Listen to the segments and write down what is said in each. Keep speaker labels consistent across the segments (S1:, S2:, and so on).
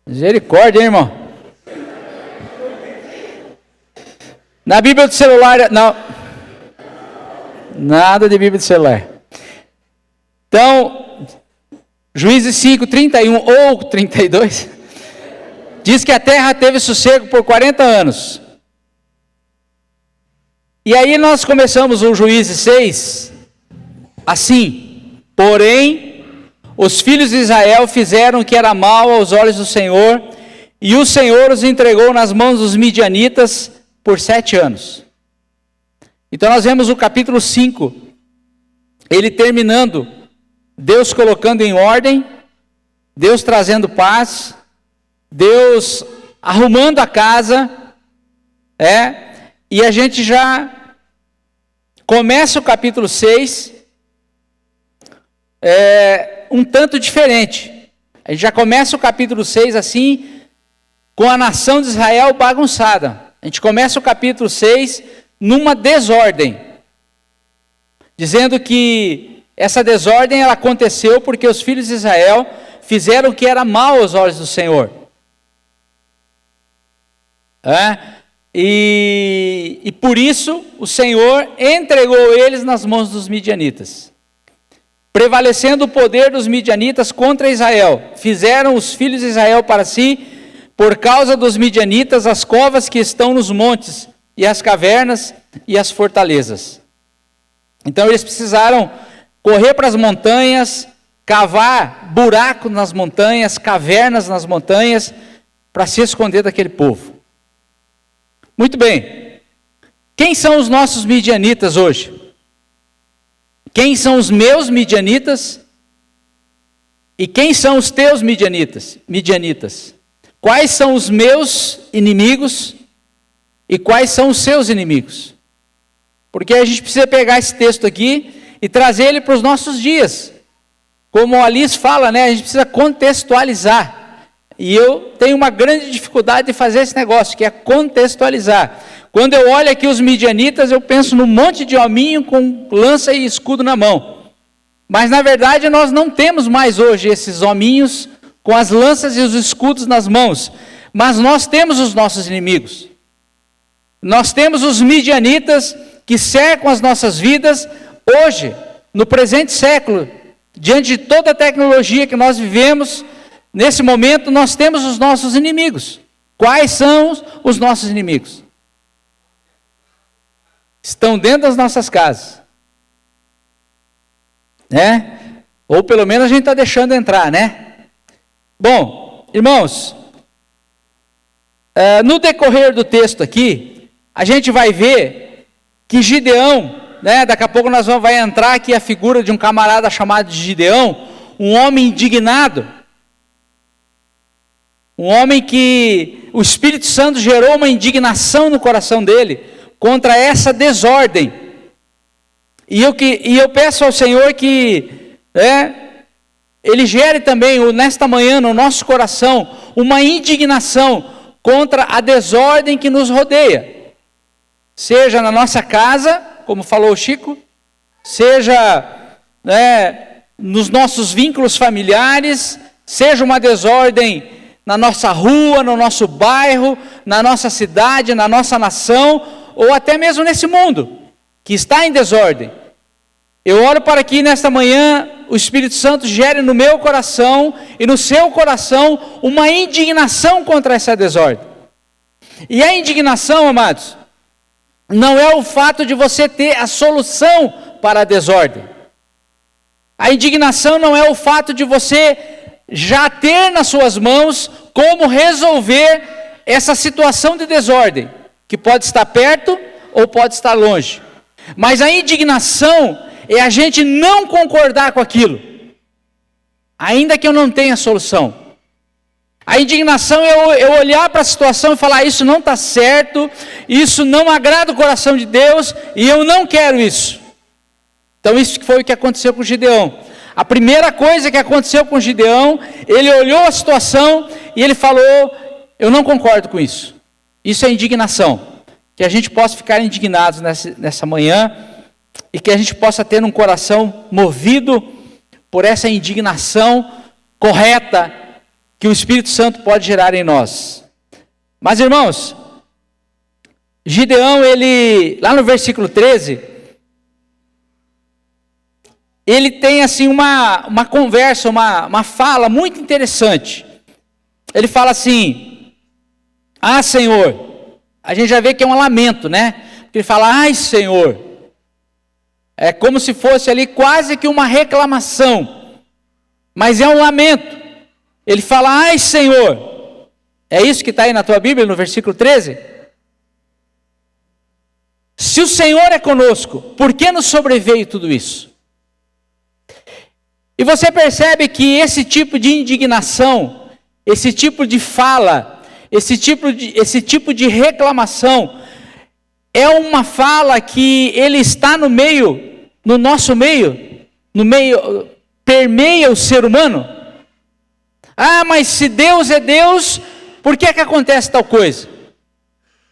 S1: Misericórdia, hein, irmão? Na Bíblia do celular, não. Nada de Bíblia de celular. Então, Juízes 5, 31 ou 32, diz que a terra teve sossego por 40 anos. E aí nós começamos o Juízes 6, assim: porém, os filhos de Israel fizeram o que era mal aos olhos do Senhor, e o Senhor os entregou nas mãos dos midianitas por 7 anos. Então nós vemos o capítulo 5, ele terminando, Deus colocando em ordem, Deus trazendo paz, Deus arrumando a casa, e a gente já começa o capítulo 6, um tanto diferente. A gente já começa o capítulo 6 assim, com a nação de Israel bagunçada. A gente começa o capítulo 6 numa desordem, dizendo que essa desordem ela aconteceu porque os filhos de Israel fizeram o que era mal aos olhos do Senhor. E por isso o Senhor entregou eles nas mãos dos midianitas. Prevalecendo o poder dos midianitas contra Israel, fizeram os filhos de Israel para si, por causa dos midianitas, as covas que estão nos montes, e as cavernas e as fortalezas. Então eles precisaram correr para as montanhas, cavar buracos nas montanhas, cavernas nas montanhas, para se esconder daquele povo. Muito bem. Quem são os nossos midianitas hoje? Quem são os meus midianitas? E quem são os teus midianitas? Quais são os meus inimigos? E quais são os seus inimigos? Porque a gente precisa pegar esse texto aqui e trazer ele para os nossos dias. Como a Alice fala, a gente precisa contextualizar. E eu tenho uma grande dificuldade de fazer esse negócio, que é contextualizar. Quando eu olho aqui os midianitas, eu penso num monte de hominho com lança e escudo na mão. Mas na verdade nós não temos mais hoje esses hominhos com as lanças e os escudos nas mãos. Mas nós temos os nossos inimigos. Nós temos os midianitas que cercam as nossas vidas hoje, no presente século, diante de toda a tecnologia que nós vivemos, nesse momento nós temos os nossos inimigos. Quais são os nossos inimigos? Estão dentro das nossas casas, Ou pelo menos a gente está deixando entrar, Bom, irmãos, no decorrer do texto aqui, a gente vai ver que Gideão, daqui a pouco nós vamos entrar aqui a figura de um camarada chamado de Gideão, um homem indignado, um homem que o Espírito Santo gerou uma indignação no coração dele, contra essa desordem, e eu peço ao Senhor que, Ele gere também, nesta manhã, no nosso coração, uma indignação contra a desordem que nos rodeia, seja na nossa casa, como falou o Chico, seja nos nossos vínculos familiares, seja uma desordem na nossa rua, no nosso bairro, na nossa cidade, na nossa nação, ou até mesmo nesse mundo, que está em desordem. Eu oro para que nesta manhã o Espírito Santo gere no meu coração e no seu coração uma indignação contra essa desordem. E a indignação, amados, não é o fato de você ter a solução para a desordem. A indignação não é o fato de você já ter nas suas mãos como resolver essa situação de desordem, que pode estar perto ou pode estar longe. Mas a indignação é a gente não concordar com aquilo, ainda que eu não tenha solução. A indignação é eu olhar para a situação e falar: isso não está certo, isso não agrada o coração de Deus, e eu não quero isso. Então isso foi o que aconteceu com Gideão. A primeira coisa que aconteceu com Gideão, ele olhou a situação e ele falou: eu não concordo com isso. Isso é indignação. Que a gente possa ficar indignados nessa manhã, e que a gente possa ter um coração movido por essa indignação correta, que o Espírito Santo pode gerar em nós. Mas, irmãos, Gideão, ele, lá no versículo 13, ele tem assim uma conversa, uma fala muito interessante. Ele fala assim: ah, Senhor, a gente já vê que é um lamento, né? Ele fala: ai, Senhor, é como se fosse ali quase que uma reclamação, mas é um lamento. Ele fala: ai, Senhor, é isso que está aí na tua Bíblia, no versículo 13? Se o Senhor é conosco, por que nos sobreveio tudo isso? E você percebe que esse tipo de indignação, esse tipo de fala, esse tipo de reclamação, é uma fala que ele está no meio, no nosso meio, permeia o ser humano. Ah, mas se Deus é Deus, por que acontece tal coisa?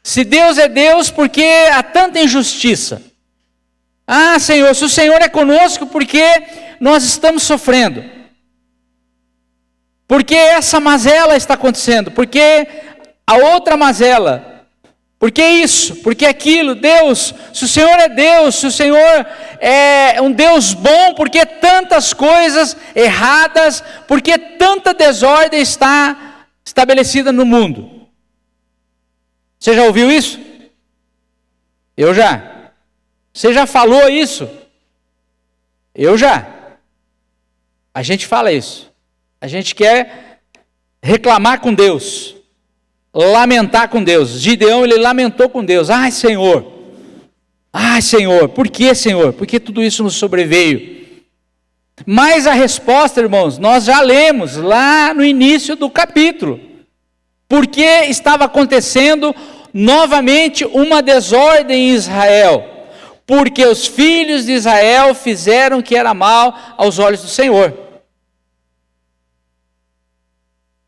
S1: Se Deus é Deus, por que há tanta injustiça? Ah, Senhor, se o Senhor é conosco, por que nós estamos sofrendo? Por que essa mazela está acontecendo? Por que a outra mazela? Por que isso? Por que aquilo? Deus, se o Senhor é Deus, se o Senhor é um Deus bom, por que tantas coisas erradas? Por que tanta desordem está estabelecida no mundo? Você já ouviu isso? Eu já. Você já falou isso? Eu já. A gente fala isso. A gente quer reclamar com Deus, lamentar com Deus. Gideão, ele lamentou com Deus: ai, Senhor, por que, Senhor? Por que tudo isso nos sobreveio? Mas a resposta, irmãos, nós já lemos lá no início do capítulo. Porque estava acontecendo novamente uma desordem em Israel. Porque os filhos de Israel fizeram o que era mal aos olhos do Senhor.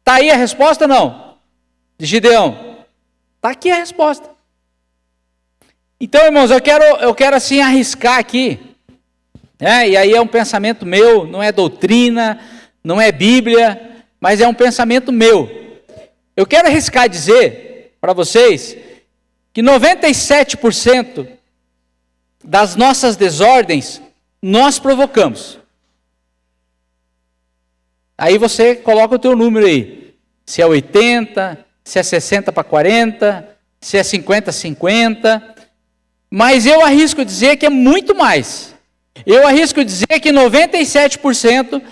S1: Está aí a resposta ou não? De Gideão. Está aqui a resposta. Então, irmãos, eu quero assim arriscar aqui. E aí é um pensamento meu, não é doutrina, não é Bíblia, mas é um pensamento meu. Eu quero arriscar dizer para vocês que 97% das nossas desordens nós provocamos. Aí você coloca o teu número aí. Se é 80, se é 60 para 40, se é 50-50. Mas eu arrisco dizer que é muito mais. Eu arrisco dizer que 97%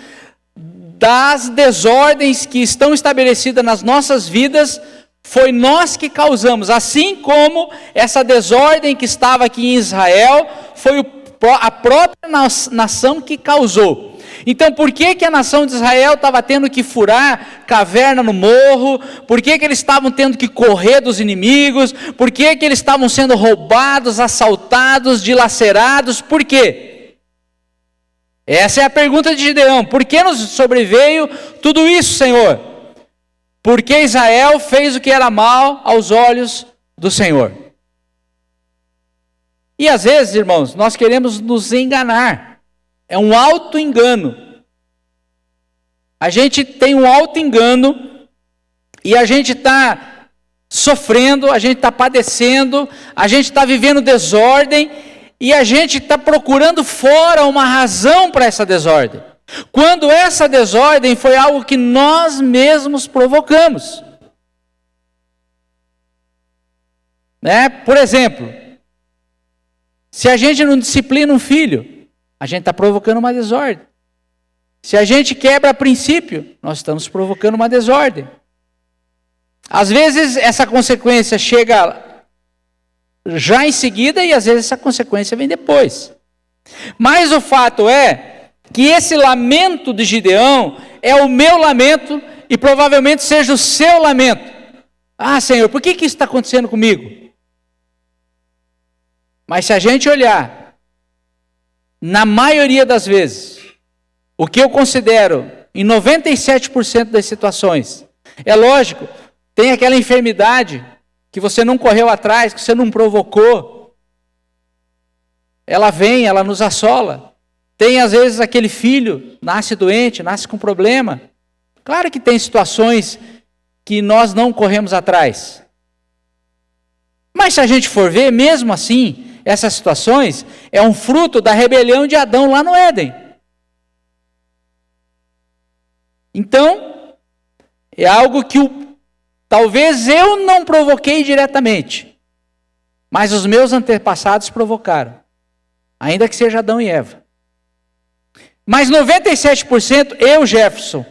S1: das desordens que estão estabelecidas nas nossas vidas foi nós que causamos. Assim como essa desordem que estava aqui em Israel foi a própria nação que causou. Então, por que a nação de Israel estava tendo que furar caverna no morro? Por que eles estavam tendo que correr dos inimigos? Por que eles estavam sendo roubados, assaltados, dilacerados? Por quê? Essa é a pergunta de Gideão. Por que nos sobreveio tudo isso, Senhor? Porque Israel fez o que era mal aos olhos do Senhor. E às vezes, irmãos, nós queremos nos enganar. É um auto-engano. A gente tem um auto-engano e a gente está sofrendo, a gente está padecendo, a gente está vivendo desordem e a gente está procurando fora uma razão para essa desordem. Quando essa desordem foi algo que nós mesmos provocamos. Por exemplo, se a gente não disciplina um filho, a gente está provocando uma desordem. Se a gente quebra princípio, nós estamos provocando uma desordem. Às vezes essa consequência chega já em seguida e às vezes essa consequência vem depois. Mas o fato é que esse lamento de Gideão é o meu lamento e provavelmente seja o seu lamento. Ah, Senhor, por que isso está acontecendo comigo? Mas se a gente olhar, na maioria das vezes, o que eu considero, em 97% das situações, é lógico, tem aquela enfermidade que você não correu atrás, que você não provocou. Ela vem, ela nos assola. Tem às vezes aquele filho, nasce doente, nasce com problema. Claro que tem situações que nós não corremos atrás. Mas se a gente for ver, mesmo assim, essas situações é um fruto da rebelião de Adão lá no Éden. Então, é algo que talvez eu não provoquei diretamente, mas os meus antepassados provocaram, ainda que seja Adão e Eva. Mas 97% eu, Jefferson,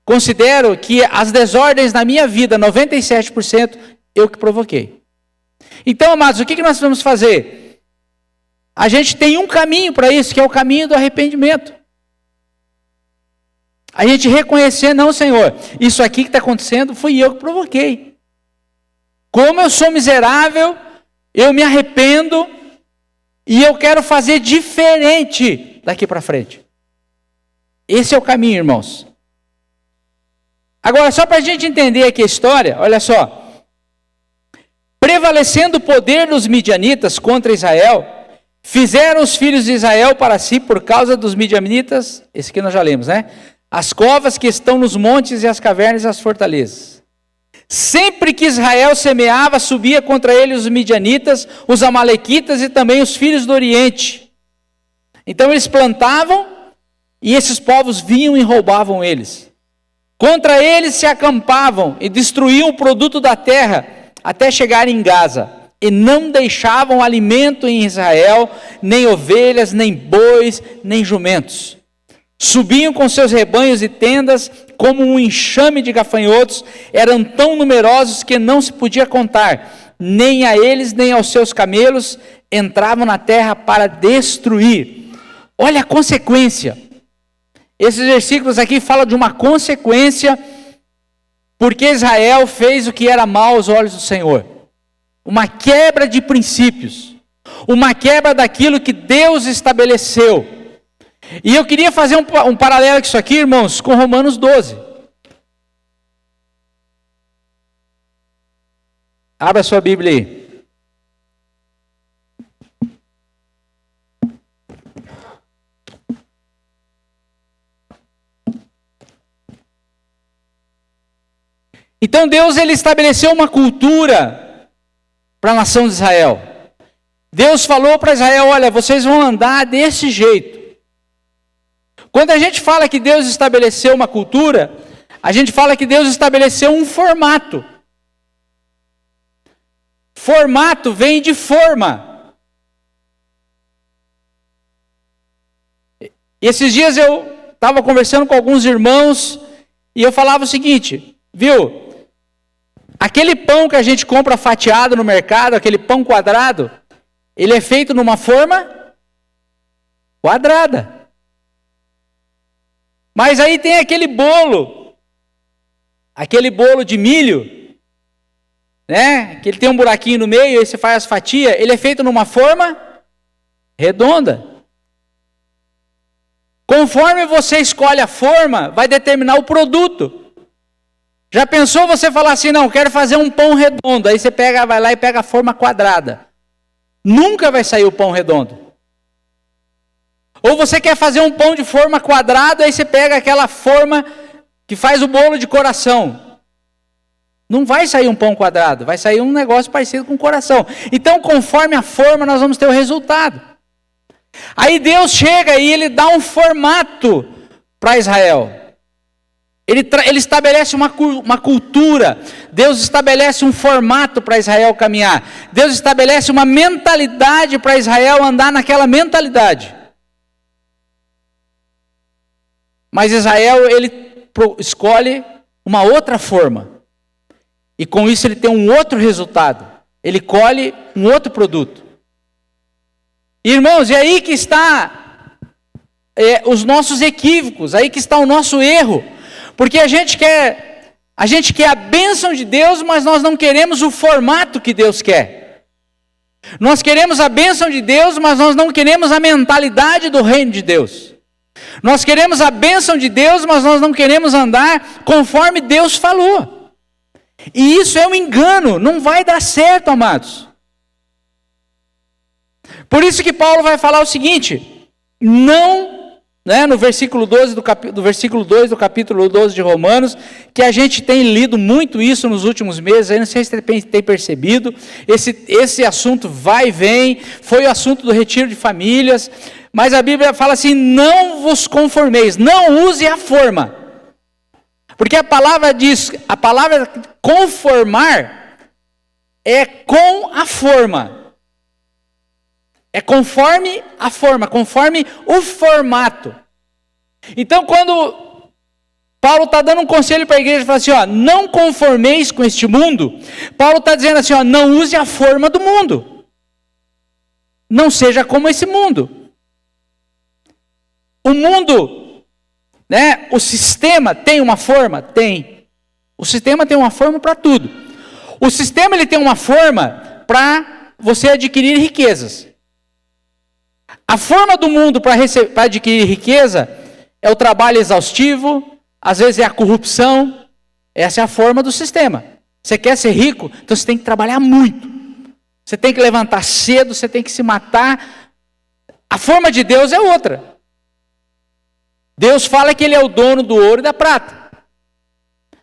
S1: considero que as desordens na minha vida, 97% eu que provoquei. Então, amados, o que nós vamos fazer? A gente tem um caminho para isso, que é o caminho do arrependimento. A gente reconhecer, não, Senhor, isso aqui que está acontecendo, fui eu que provoquei. Como eu sou miserável, eu me arrependo e eu quero fazer diferente daqui para frente. Esse é o caminho, irmãos. Agora, só para a gente entender aqui a história, olha só. Prevalecendo o poder dos midianitas contra Israel, fizeram os filhos de Israel para si por causa dos midianitas, esse aqui nós já lemos, né? As covas que estão nos montes e as cavernas e as fortalezas. Sempre que Israel semeava, subia contra eles os midianitas, os amalequitas e também os filhos do Oriente. Então eles plantavam e esses povos vinham e roubavam eles. Contra eles se acampavam e destruíam o produto da terra até chegarem em Gaza. E não deixavam alimento em Israel, nem ovelhas, nem bois, nem jumentos. Subiam com seus rebanhos e tendas como um enxame de gafanhotos, eram tão numerosos que não se podia contar, nem a eles nem aos seus camelos, entravam na terra para destruir. Olha a consequência. Esses versículos aqui falam de uma consequência, porque Israel fez o que era mal aos olhos do Senhor. Uma quebra de princípios, uma quebra daquilo que Deus estabeleceu. E eu queria fazer um paralelo com isso aqui, irmãos, com Romanos 12. Abra sua Bíblia aí. Então Deus, ele estabeleceu uma cultura para a nação de Israel. Deus falou para Israel, olha, vocês vão andar desse jeito. Quando a gente fala que Deus estabeleceu uma cultura, a gente fala que Deus estabeleceu um formato. Formato vem de forma. E esses dias eu estava conversando com alguns irmãos e eu falava o seguinte, viu? Aquele pão que a gente compra fatiado no mercado, aquele pão quadrado, ele é feito numa forma quadrada. Mas aí tem aquele bolo de milho, né? Que ele tem um buraquinho no meio, aí você faz as fatias, ele é feito numa forma redonda. Conforme você escolhe a forma, vai determinar o produto. Já pensou você falar assim, não, quero fazer um pão redondo, aí você vai lá e pega a forma quadrada. Nunca vai sair o pão redondo. Ou você quer fazer um pão de forma quadrada, aí você pega aquela forma que faz o bolo de coração. Não vai sair um pão quadrado, vai sair um negócio parecido com um coração. Então, conforme a forma, nós vamos ter o resultado. Aí Deus chega e ele dá um formato para Israel. Ele estabelece uma cultura. Deus estabelece um formato para Israel caminhar. Deus estabelece uma mentalidade para Israel andar naquela mentalidade. Mas Israel, ele escolhe uma outra forma. E com isso ele tem um outro resultado. Ele colhe um outro produto. Irmãos, e aí que está os nossos equívocos, aí que está o nosso erro. Porque a gente quer a bênção de Deus, mas nós não queremos o formato que Deus quer. Nós queremos a bênção de Deus, mas nós não queremos a mentalidade do reino de Deus. Nós queremos a bênção de Deus, mas nós não queremos andar conforme Deus falou. E isso é um engano, não vai dar certo, amados. Por isso que Paulo vai falar o seguinte, não né, no versículo 12 do versículo 2 do capítulo 12 de Romanos, que a gente tem lido muito isso nos últimos meses, aí não sei se você tem percebido, esse assunto vai e vem, foi o assunto do retiro de famílias, mas a Bíblia fala assim, não vos conformeis, não use a forma, porque a palavra diz, a palavra conformar é com a forma, é conforme a forma, conforme o formato. Então, quando Paulo está dando um conselho para a igreja, fala assim, ó, não conformeis com este mundo, Paulo está dizendo assim, ó, não use a forma do mundo. Não seja como esse mundo. O mundo, né, o sistema tem uma forma? Tem. O sistema tem uma forma para tudo. O sistema ele tem uma forma para você adquirir riquezas. A forma do mundo para adquirir riqueza é o trabalho exaustivo, às vezes é a corrupção, essa é a forma do sistema. Você quer ser rico, então você tem que trabalhar muito. Você tem que levantar cedo, você tem que se matar. A forma de Deus é outra. Deus fala que Ele é o dono do ouro e da prata.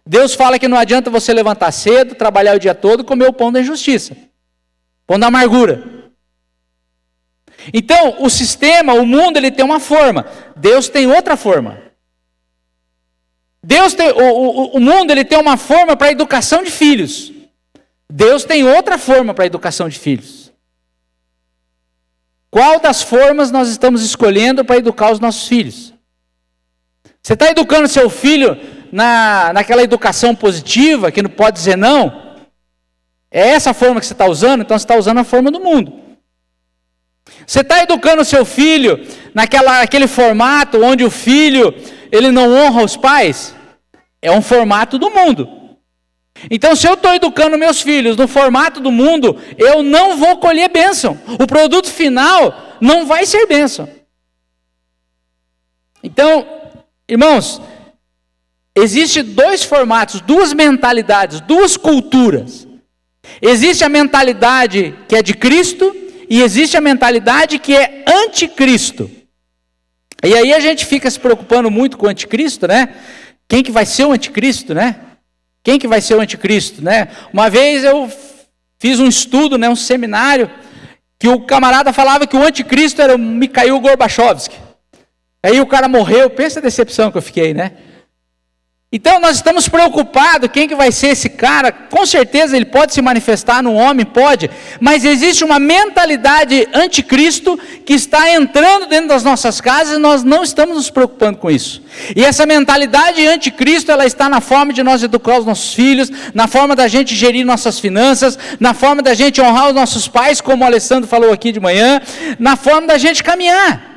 S1: Deus fala que não adianta você levantar cedo, trabalhar o dia todo e comer o pão da injustiça, pão da amargura. Então, o sistema, o mundo, ele tem uma forma. Deus tem outra forma. O mundo, ele tem uma forma para a educação de filhos. Deus tem outra forma para a educação de filhos. Qual das formas nós estamos escolhendo para educar os nossos filhos? Você está educando seu filho naquela educação positiva, que não pode dizer não? É essa a forma que você está usando? Então você está usando a forma do mundo. Você está educando o seu filho naquele formato onde o filho ele não honra os pais? É um formato do mundo. Então, se eu estou educando meus filhos no formato do mundo, eu não vou colher bênção. O produto final não vai ser bênção. Então, irmãos, existem dois formatos, duas mentalidades, duas culturas. Existe a mentalidade que é de Cristo e existe a mentalidade que é anticristo. E aí a gente fica se preocupando muito com o anticristo, né? Quem que vai ser o anticristo, né? Quem que vai ser o anticristo, né? Uma vez eu fiz um estudo, né, um seminário, que o camarada falava que o anticristo era o Mikhail Gorbachev. Aí o cara morreu, pensa a decepção que eu fiquei, né? Então nós estamos preocupados, quem que vai ser esse cara? Com certeza ele pode se manifestar num homem, pode, mas existe uma mentalidade anticristo que está entrando dentro das nossas casas e nós não estamos nos preocupando com isso. E essa mentalidade anticristo, ela está na forma de nós educar os nossos filhos, na forma da gente gerir nossas finanças, na forma da gente honrar os nossos pais, como o Alessandro falou aqui de manhã, na forma da gente caminhar.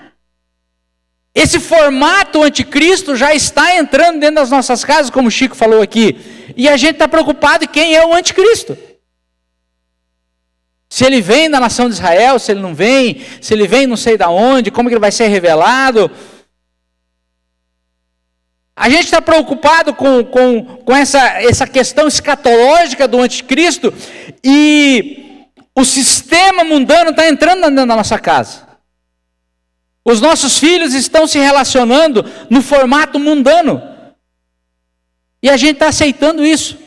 S1: Esse formato anticristo já está entrando dentro das nossas casas, como o Chico falou aqui. E a gente está preocupado em quem é o anticristo. Se ele vem da nação de Israel, se ele não vem, se ele vem não sei de onde, como que ele vai ser revelado. A gente está preocupado com essa questão escatológica do anticristo e o sistema mundano está entrando dentro da nossa casa. Os nossos filhos estão se relacionando no formato mundano. E a gente está aceitando isso.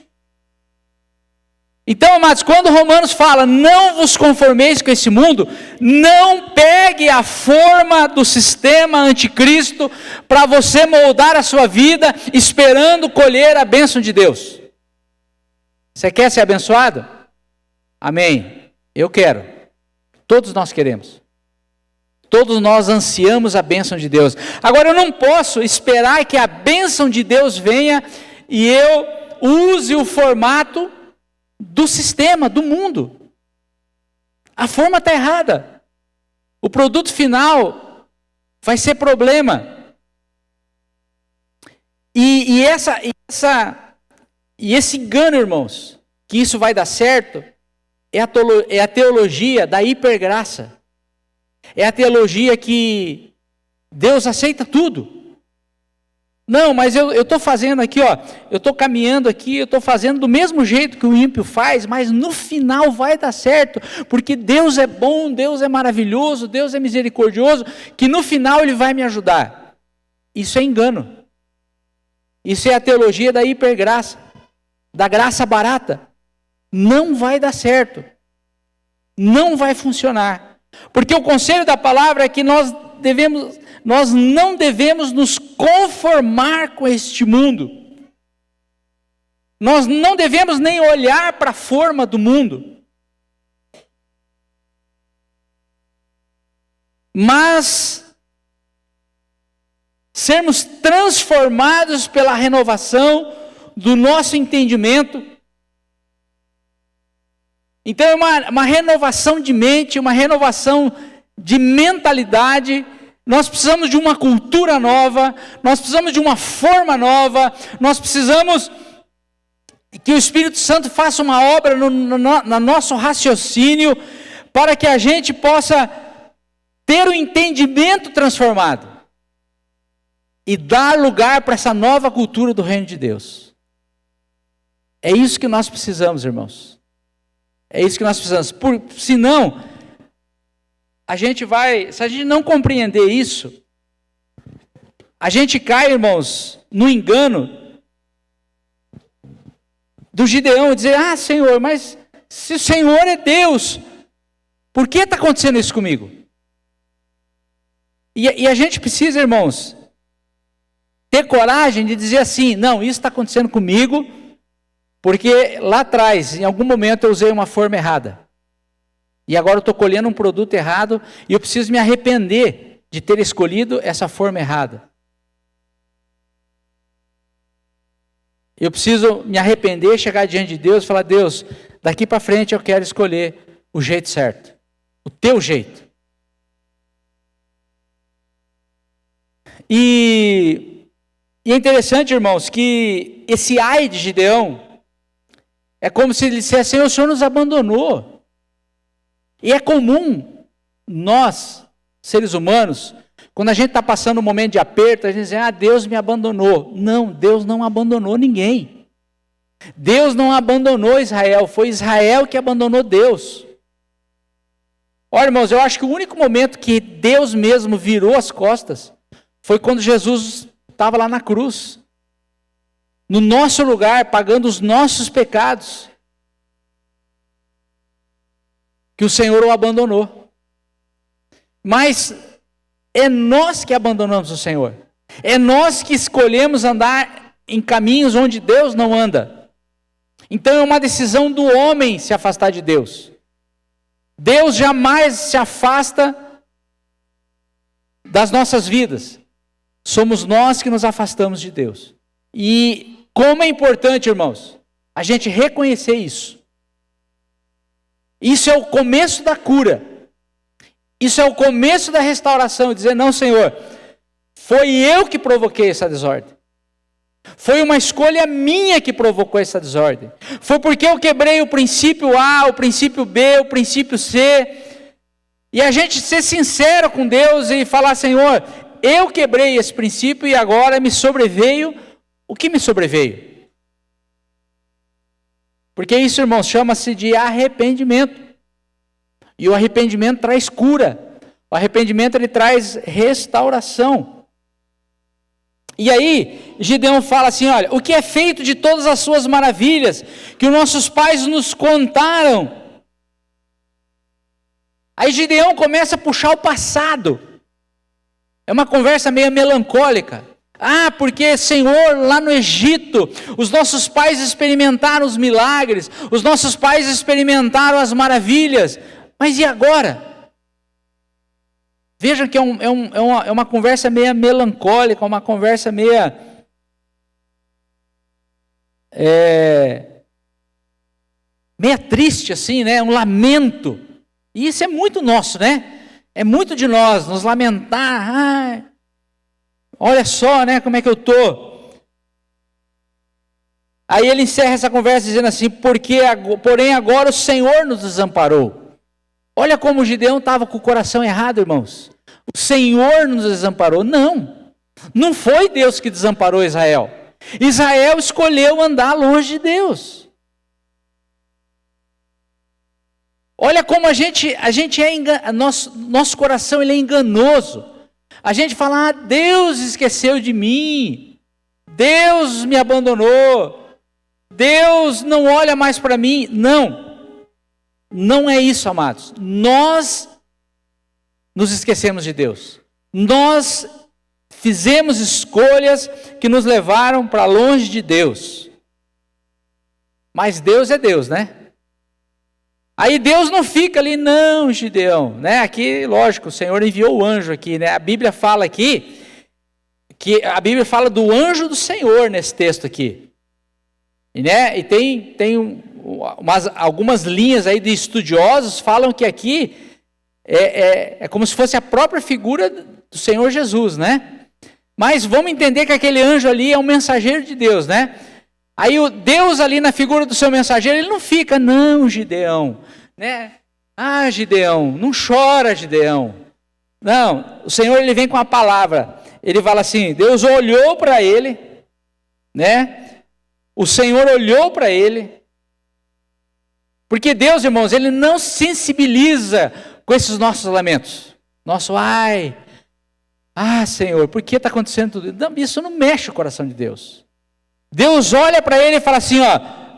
S1: Então, amados, quando Romanos fala, não vos conformeis com esse mundo, não pegue a forma do sistema anticristo para você moldar a sua vida, esperando colher a bênção de Deus. Você quer ser abençoado? Amém. Eu quero. Todos nós queremos. Todos nós ansiamos a bênção de Deus. Agora eu não posso esperar que a bênção de Deus venha e eu use o formato do sistema, do mundo. A forma está errada. O produto final vai ser problema. E esse engano, irmãos, que isso vai dar certo, é a teologia da hipergraça. É a teologia que Deus aceita tudo. Não, mas eu estou fazendo aqui, ó, eu estou caminhando aqui, eu estou fazendo do mesmo jeito que o ímpio faz, mas no final vai dar certo, porque Deus é bom, Deus é maravilhoso, Deus é misericordioso, que no final Ele vai me ajudar. Isso é engano. Isso é a teologia da hipergraça, da graça barata. Não vai dar certo. Não vai funcionar. Porque o conselho da palavra é que nós não devemos nos conformar com este mundo. Nós não devemos nem olhar para a forma do mundo. Mas sermos transformados pela renovação do nosso entendimento. Então é uma renovação de mente, uma renovação de mentalidade. Nós precisamos de uma cultura nova, nós precisamos de uma forma nova, nós precisamos que o Espírito Santo faça uma obra no nosso raciocínio, para que a gente possa ter o entendimento transformado e dar lugar para essa nova cultura do reino de Deus. É isso que nós precisamos, irmãos. É isso que nós precisamos. Senão, se a gente não compreender isso, a gente cai, irmãos, no engano do Gideão, dizer: Senhor, mas se o Senhor é Deus, por que está acontecendo isso comigo? E a gente precisa, irmãos, ter coragem de dizer assim: não, isso está acontecendo comigo, porque lá atrás, em algum momento eu usei uma forma errada. E agora eu estou colhendo um produto errado, e eu preciso me arrepender de ter escolhido essa forma errada. Eu preciso me arrepender, chegar diante de Deus e falar: Deus, daqui para frente eu quero escolher o jeito certo, o teu jeito. E é interessante, irmãos, que esse ai de Gideão é como se ele dissesse: Senhor, o Senhor nos abandonou. E é comum nós, seres humanos, quando a gente está passando um momento de aperto, a gente diz: Deus me abandonou. Não, Deus não abandonou ninguém. Deus não abandonou Israel, foi Israel que abandonou Deus. Olha, irmãos, eu acho que o único momento que Deus mesmo virou as costas foi quando Jesus estava lá na cruz, no nosso lugar, pagando os nossos pecados, que o Senhor o abandonou. Mas é nós que abandonamos o Senhor. É nós que escolhemos andar em caminhos onde Deus não anda. Então é uma decisão do homem se afastar de Deus. Deus jamais se afasta das nossas vidas. Somos nós que nos afastamos de Deus. E como é importante, irmãos, a gente reconhecer isso. Isso é o começo da cura. Isso é o começo da restauração. Dizer: não, Senhor, foi eu que provoquei essa desordem. Foi uma escolha minha que provocou essa desordem. Foi porque eu quebrei o princípio A, o princípio B, o princípio C. E a gente ser sincero com Deus e falar: Senhor, eu quebrei esse princípio e agora me sobreveio o que me sobreveio. Porque isso, irmãos, chama-se de arrependimento. E o arrependimento traz cura. O arrependimento, ele traz restauração. E aí, Gideão fala assim: olha, o que é feito de todas as suas maravilhas, que os nossos pais nos contaram. Aí Gideão começa a puxar o passado. É uma conversa meio melancólica. Porque, Senhor, lá no Egito, os nossos pais experimentaram os milagres, os nossos pais experimentaram as maravilhas, mas e agora? Vejam que é uma conversa meio melancólica, uma conversa meio triste assim, né? Um lamento. E isso é muito nosso, né? É muito de nós, nos lamentar. Olha só, né, como é que eu estou. Aí ele encerra essa conversa dizendo assim: porém agora o Senhor nos desamparou. Olha como o Gideão estava com o coração errado, irmãos. O Senhor nos desamparou. Não foi Deus que desamparou Israel. Israel escolheu andar longe de Deus. Olha como nosso coração ele é enganoso. A gente fala, Deus esqueceu de mim, Deus me abandonou, Deus não olha mais para mim. Não, não é isso, amados. Nós nos esquecemos de Deus. Nós fizemos escolhas que nos levaram para longe de Deus. Mas Deus é Deus, né? Aí Deus não fica ali, não, Gideão, né? Aqui, lógico, o Senhor enviou o anjo aqui, né? A Bíblia fala aqui, que a Bíblia fala do anjo do Senhor nesse texto aqui. E tem algumas linhas aí de estudiosos falam que aqui é como se fosse a própria figura do Senhor Jesus, né? Mas vamos entender que aquele anjo ali é um mensageiro de Deus, né? Aí o Deus ali na figura do seu mensageiro, ele não fica, não, Gideão, né? Ah, Gideão, não chora, Gideão. Não, o Senhor ele vem com a palavra. Ele fala assim, Deus olhou para ele, né? O Senhor olhou para ele. Porque Deus, irmãos, ele não sensibiliza com esses nossos lamentos. Nosso ai, Senhor, por que está acontecendo tudo isso? Não, isso não mexe o coração de Deus. Deus olha para ele e fala assim,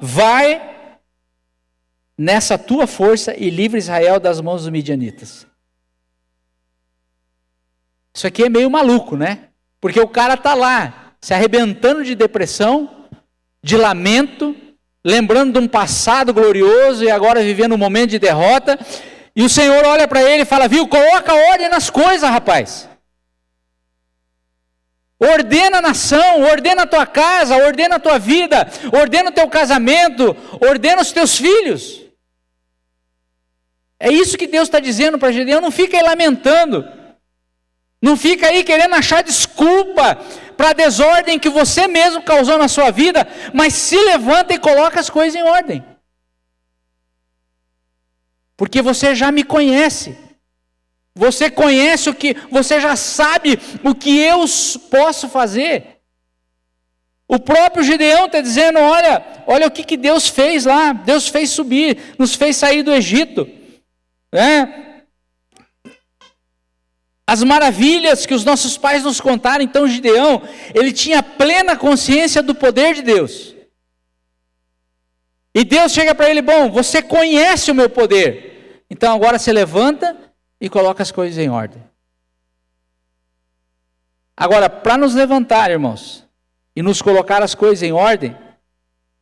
S1: vai nessa tua força e livra Israel das mãos dos midianitas. Isso aqui é meio maluco, né? Porque o cara está lá, se arrebentando de depressão, de lamento, lembrando de um passado glorioso e agora vivendo um momento de derrota, e o Senhor olha para ele e fala, viu, coloca ordem nas coisas, rapaz. Ordena a nação, ordena a tua casa, ordena a tua vida, ordena o teu casamento, ordena os teus filhos. É isso que Deus está dizendo para Gideão, não fica aí lamentando, não fica aí querendo achar desculpa para a desordem que você mesmo causou na sua vida, mas se levanta e coloca as coisas em ordem. Porque você já me conhece. Você conhece o que, você já sabe o que eu posso fazer. O próprio Gideão está dizendo, olha o que Deus fez lá. Deus fez subir, nos fez sair do Egito. Né? As maravilhas que os nossos pais nos contaram. Então Gideão, ele tinha plena consciência do poder de Deus. E Deus chega para ele, bom, você conhece o meu poder. Então agora você levanta e coloca as coisas em ordem. Agora, para nos levantar, irmãos, e nos colocar as coisas em ordem,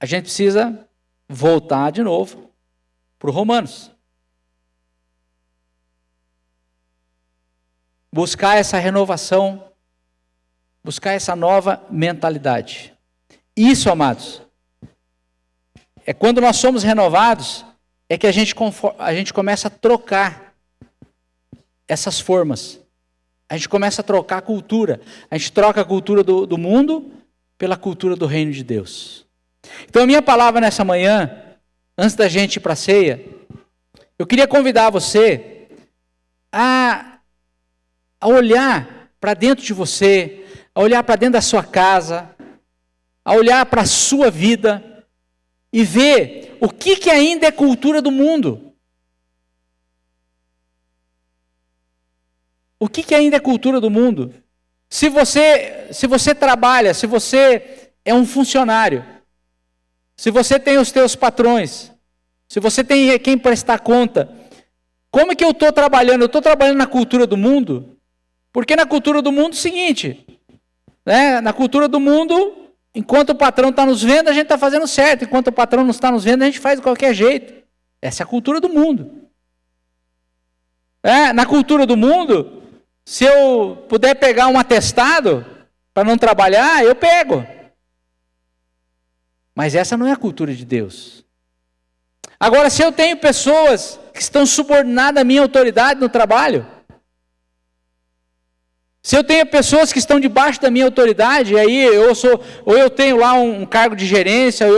S1: a gente precisa voltar de novo para o Romanos. Buscar essa renovação, buscar essa nova mentalidade. Isso, amados, é quando nós somos renovados, é que a gente começa a trocar essas formas. A gente começa a trocar a cultura. A gente troca a cultura do mundo pela cultura do reino de Deus. Então a minha palavra nessa manhã, antes da gente ir para a ceia, eu queria convidar você a olhar para dentro de você, a olhar para dentro da sua casa, a olhar para a sua vida e ver o que ainda é cultura do mundo. O que ainda é cultura do mundo? Se você trabalha, se você é um funcionário, se você tem os teus patrões, se você tem quem prestar conta, como é que eu estou trabalhando? Eu estou trabalhando na cultura do mundo? Porque na cultura do mundo é o seguinte, né? Na cultura do mundo, enquanto o patrão está nos vendo, a gente está fazendo certo. Enquanto o patrão não está nos vendo, a gente faz de qualquer jeito. Essa é a cultura do mundo. Na cultura do mundo, se eu puder pegar um atestado para não trabalhar, eu pego. Mas essa não é a cultura de Deus. Agora, se eu tenho pessoas que estão subordinadas à minha autoridade no trabalho, se eu tenho pessoas que estão debaixo da minha autoridade, aí eu tenho lá um cargo de gerência, ou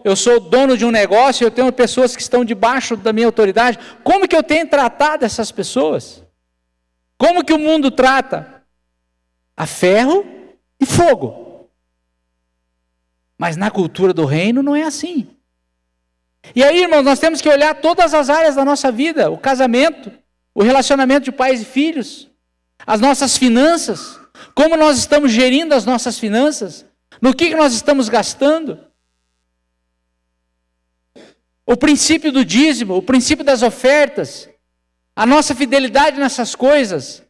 S1: eu sou dono de um negócio, eu tenho pessoas que estão debaixo da minha autoridade, como que eu tenho tratado essas pessoas? Como que o mundo trata? A ferro e fogo. Mas na cultura do reino não é assim. E aí, irmãos, nós temos que olhar todas as áreas da nossa vida, o casamento, o relacionamento de pais e filhos, as nossas finanças, como nós estamos gerindo as nossas finanças, no que nós estamos gastando. O princípio do dízimo, o princípio das ofertas, a nossa fidelidade nessas coisas.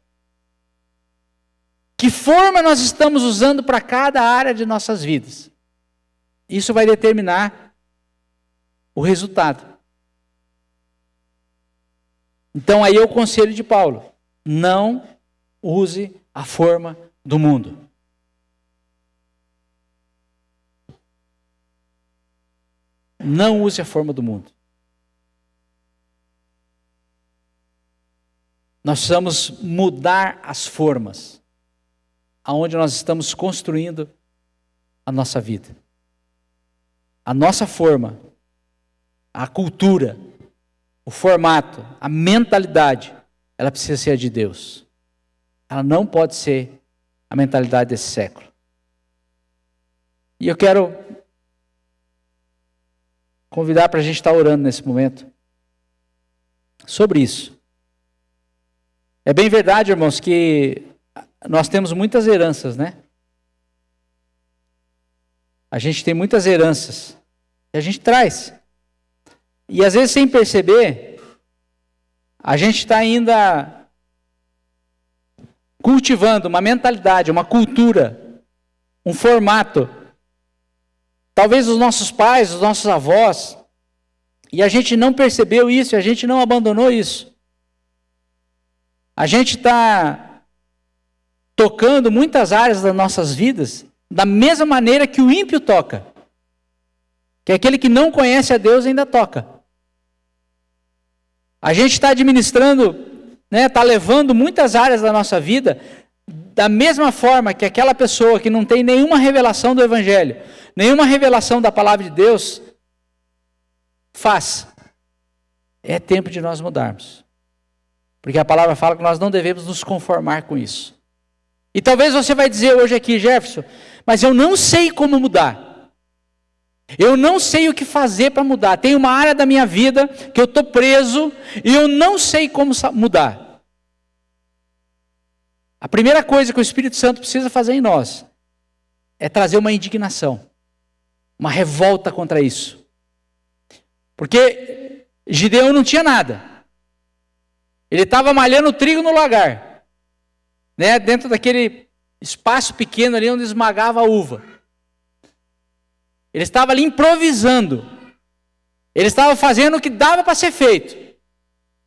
S1: Que forma nós estamos usando para cada área de nossas vidas? Isso vai determinar o resultado. Então aí é o conselho de Paulo: não use a forma do mundo. Não use a forma do mundo. Nós precisamos mudar as formas aonde nós estamos construindo a nossa vida. A nossa forma, a cultura, o formato, a mentalidade, ela precisa ser a de Deus. Ela não pode ser a mentalidade desse século. E eu quero convidar para a gente estar orando nesse momento sobre isso. É bem verdade, irmãos, que nós temos muitas heranças, né? A gente tem muitas heranças que a gente traz. E às vezes, sem perceber, a gente está ainda cultivando uma mentalidade, uma cultura, um formato. Talvez os nossos pais, os nossos avós, e a gente não percebeu isso, a gente não abandonou isso. A gente está tocando muitas áreas das nossas vidas da mesma maneira que o ímpio toca. Que aquele que não conhece a Deus ainda toca. A gente está administrando, está levando muitas áreas da nossa vida da mesma forma que aquela pessoa que não tem nenhuma revelação do Evangelho, nenhuma revelação da palavra de Deus, faz. É tempo de nós mudarmos. Porque a palavra fala que nós não devemos nos conformar com isso. E talvez você vai dizer hoje aqui: Jefferson, mas eu não sei como mudar. Eu não sei o que fazer para mudar. Tem uma área da minha vida que eu estou preso e eu não sei como mudar. A primeira coisa que o Espírito Santo precisa fazer em nós é trazer uma indignação, uma revolta contra isso. Porque Gideão não tinha nada. Ele estava malhando trigo no lagar, dentro daquele espaço pequeno ali onde esmagava a uva. Ele estava ali improvisando. Ele estava fazendo o que dava para ser feito.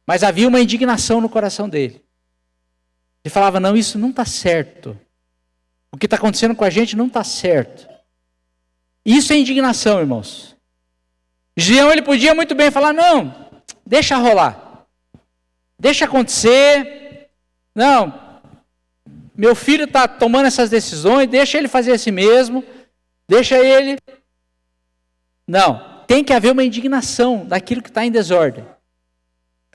S1: Mas havia uma indignação no coração dele. Ele falava: não, isso não está certo. O que está acontecendo com a gente não está certo. Isso é indignação, irmãos. Gideão, ele podia muito bem falar: não, deixa rolar. Deixa acontecer. Não, meu filho está tomando essas decisões, deixa ele fazer assim mesmo. Deixa ele. Não, tem que haver uma indignação daquilo que está em desordem.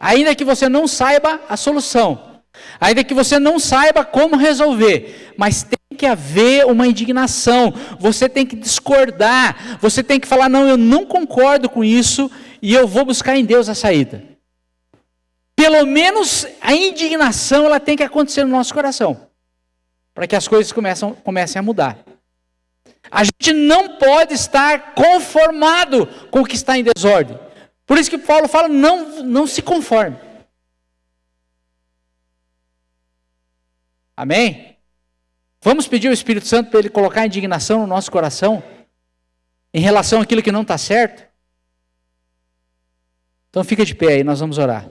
S1: Ainda que você não saiba a solução, ainda que você não saiba como resolver, mas tem que haver uma indignação. Você tem que discordar, você tem que falar: não, eu não concordo com isso e eu vou buscar em Deus a saída. Pelo menos a indignação ela tem que acontecer no nosso coração, para que as coisas comecem a mudar. A gente não pode estar conformado com o que está em desordem. Por isso que Paulo fala: não se conforme. Amém? Vamos pedir ao Espírito Santo para ele colocar indignação no nosso coração em relação àquilo que não está certo? Então fica de pé aí, nós vamos orar.